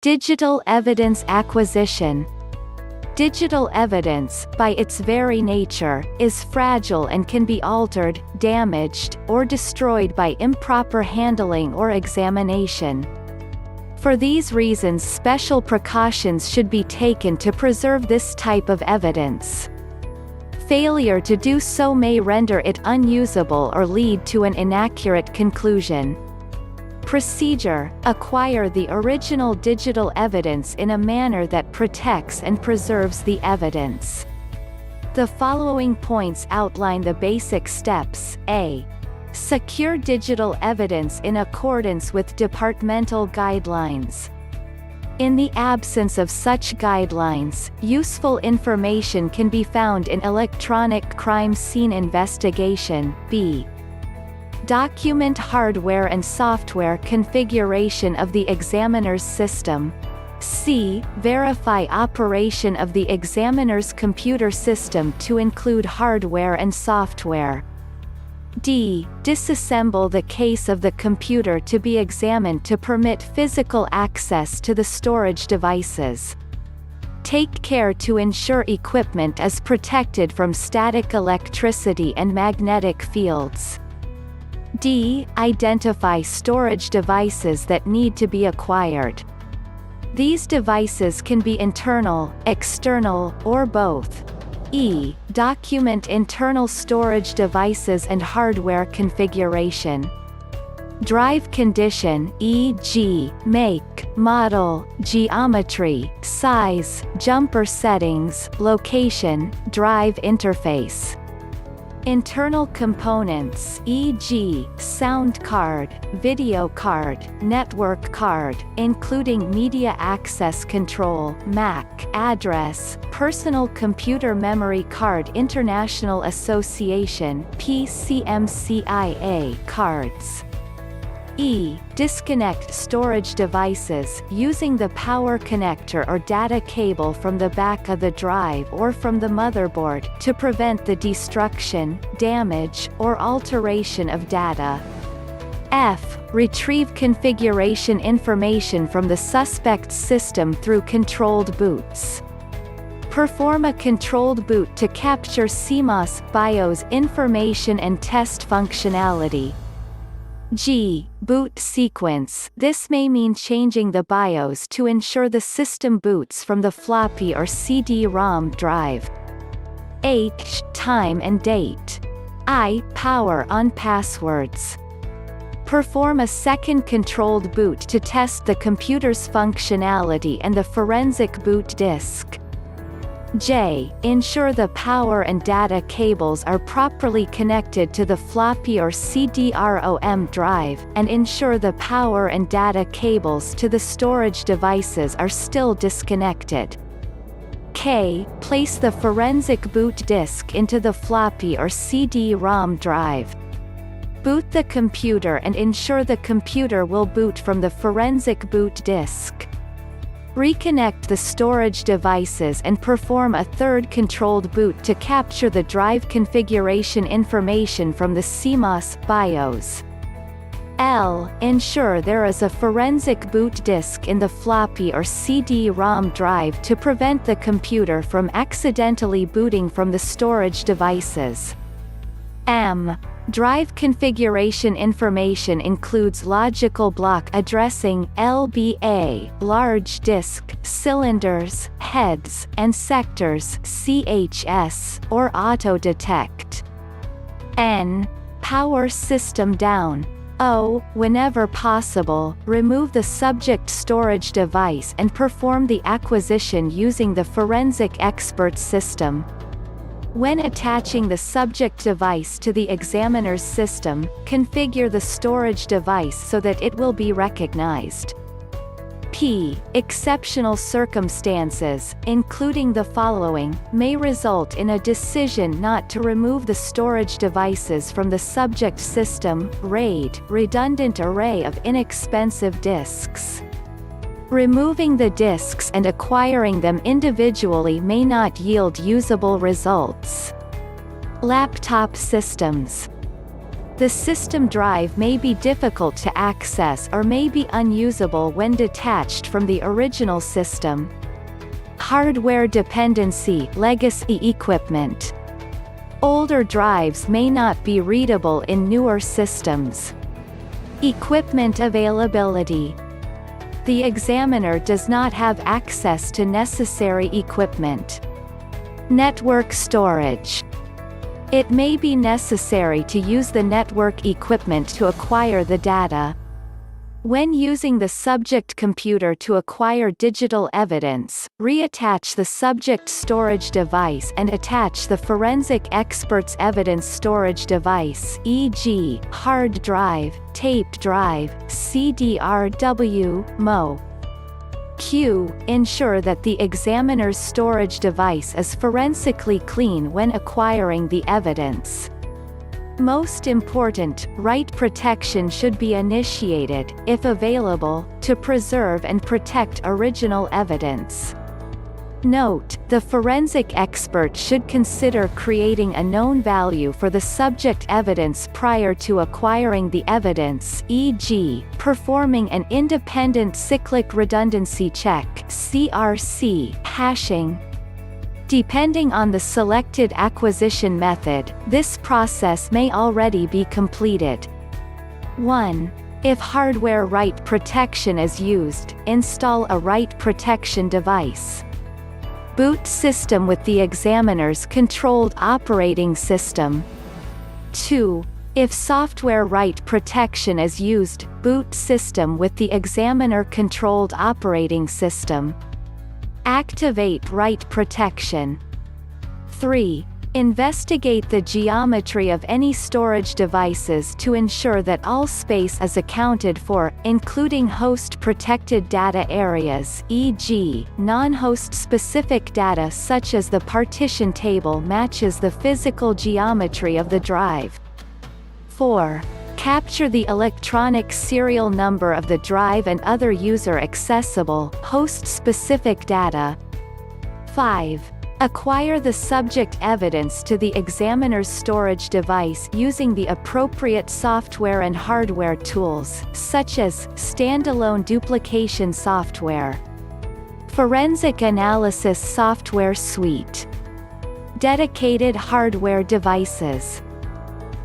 Digital evidence acquisition. Digital evidence, by its very nature, is fragile and can be altered, damaged, or destroyed by improper handling or examination. For these reasons, special precautions should be taken to preserve this type of evidence. Failure to do so may render it unusable or lead to an inaccurate conclusion. Procedure: acquire the original digital evidence in a manner that protects and preserves the evidence. The following points outline the basic steps. A. Secure digital evidence in accordance with departmental guidelines. In the absence of such guidelines, useful information can be found in electronic crime scene investigation. B. Document hardware and software configuration of the examiner's system. C. Verify operation of the examiner's computer system to include hardware and software. D. Disassemble the case of the computer to be examined to permit physical access to the storage devices. Take care to ensure equipment is protected from static electricity and magnetic fields. D. Identify storage devices that need to be acquired. These devices can be internal, external, or both. E. Document internal storage devices and hardware configuration. Drive condition, e.g., make, model, geometry, size, jumper settings, location, drive interface. Internal components, e.g., sound card, video card, network card, including media access control (MAC) address, personal computer memory card, International Association (PCMCIA) cards. E. Disconnect storage devices, using the power connector or data cable from the back of the drive or from the motherboard, to prevent the destruction, damage, or alteration of data. F. Retrieve configuration information from the suspect's system through controlled boots. Perform a controlled boot to capture CMOS, BIOS information and test functionality. G. Boot sequence. This may mean changing the BIOS to ensure the system boots from the floppy or CD-ROM drive. H. Time and date. I. Power on passwords. Perform a second controlled boot to test the computer's functionality and the forensic boot disk. J. Ensure the power and data cables are properly connected to the floppy or CD-ROM drive, and ensure the power and data cables to the storage devices are still disconnected. K. Place the forensic boot disk into the floppy or CD-ROM drive. Boot the computer and ensure the computer will boot from the forensic boot disk. Reconnect the storage devices and perform a third controlled boot to capture the drive configuration information from the CMOS, BIOS. L. Ensure there is a forensic boot disk in the floppy or CD-ROM drive to prevent the computer from accidentally booting from the storage devices. M. Drive configuration information includes logical block addressing (LBA), large disk, cylinders, heads, and sectors (CHS), or auto detect. N. Power system down. O. Whenever possible, remove the subject storage device and perform the acquisition using the forensic expert system. When attaching the subject device to the examiner's system, configure the storage device so that it will be recognized. P. Exceptional circumstances, including the following, may result in a decision not to remove the storage devices from the subject system. RAID, redundant array of inexpensive disks. Removing the disks and acquiring them individually may not yield usable results. Laptop systems. The system drive may be difficult to access or may be unusable when detached from the original system. Hardware dependency, legacy equipment. Older drives may not be readable in newer systems. Equipment availability. The examiner does not have access to necessary equipment. Network storage. It may be necessary to use the network equipment to acquire the data. When using the subject computer to acquire digital evidence, reattach the subject storage device and attach the forensic expert's evidence storage device, e.g., hard drive, tape drive, CDRW, MO. Q. Ensure that the examiner's storage device is forensically clean when acquiring the evidence. Most important, write protection should be initiated, if available, to preserve and protect original evidence. Note: the forensic expert should consider creating a known value for the subject evidence prior to acquiring the evidence, e.g., performing an independent cyclic redundancy check (CRC), hashing. Depending on the selected acquisition method, this process may already be completed. 1. If hardware write protection is used, install a write protection device. Boot system with the examiner's controlled operating system. 2. If software write protection is used, boot system with the examiner controlled operating system. Activate write protection. 3. Investigate the geometry of any storage devices to ensure that all space is accounted for, including host-protected data areas, e.g., non-host specific data such as the partition table matches the physical geometry of the drive. 4. Capture the electronic serial number of the drive and other user-accessible, host-specific data. 5. Acquire the subject evidence to the examiner's storage device using the appropriate software and hardware tools, such as standalone duplication software, forensic analysis software suite, dedicated hardware devices.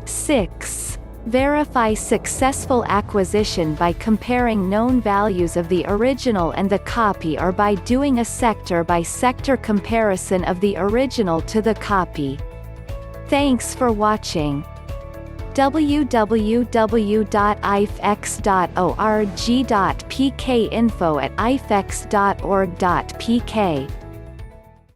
6. Verify successful acquisition by comparing known values of the original and the copy or by doing a sector-by-sector comparison of the original to the copy. Thanks for watching. www.ifex.org.pk Info@ifex.org.pk